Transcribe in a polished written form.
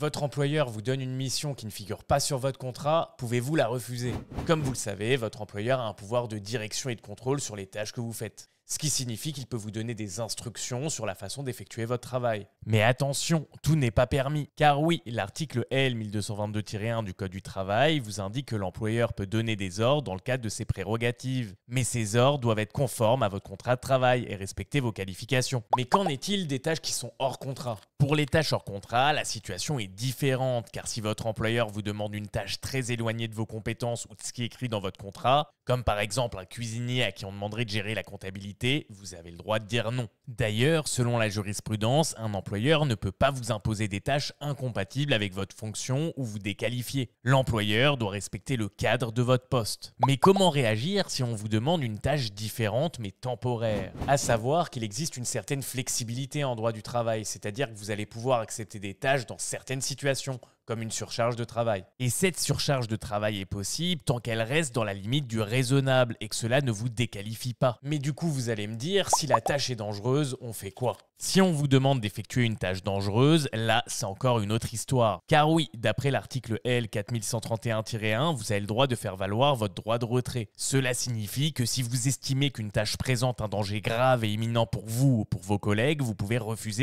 Votre employeur vous donne une mission qui ne figure pas sur votre contrat, pouvez-vous la refuser? Comme vous le savez, votre employeur a un pouvoir de direction et de contrôle sur les tâches que vous faites. Ce qui signifie qu'il peut vous donner des instructions sur la façon d'effectuer votre travail. Mais attention, tout n'est pas permis. Car oui, l'article L 1222-1 du Code du travail vous indique que l'employeur peut donner des ordres dans le cadre de ses prérogatives. Mais ces ordres doivent être conformes à votre contrat de travail et respecter vos qualifications. Mais qu'en est-il des tâches qui sont hors contrat? Pour les tâches hors contrat, la situation est différente, car si votre employeur vous demande une tâche très éloignée de vos compétences ou de ce qui est écrit dans votre contrat, comme par exemple un cuisinier à qui on demanderait de gérer la comptabilité, vous avez le droit de dire non. D'ailleurs, selon la jurisprudence, un employeur ne peut pas vous imposer des tâches incompatibles avec votre fonction ou vous déqualifier. L'employeur doit respecter le cadre de votre poste. Mais comment réagir si on vous demande une tâche différente mais temporaire? À savoir qu'il existe une certaine flexibilité en droit du travail, c'est-à-dire que vous allez pouvoir accepter des tâches dans certaines situations, comme une surcharge de travail. Et cette surcharge de travail est possible tant qu'elle reste dans la limite du raisonnable et que cela ne vous déqualifie pas. Mais du coup, vous allez me dire, si la tâche est dangereuse, on fait quoi? Si on vous demande d'effectuer une tâche dangereuse, là, c'est encore une autre histoire. Car oui, d'après l'article L 4131-1, vous avez le droit de faire valoir votre droit de retrait. Cela signifie que si vous estimez qu'une tâche présente un danger grave et imminent pour vous ou pour vos collègues, vous pouvez refuser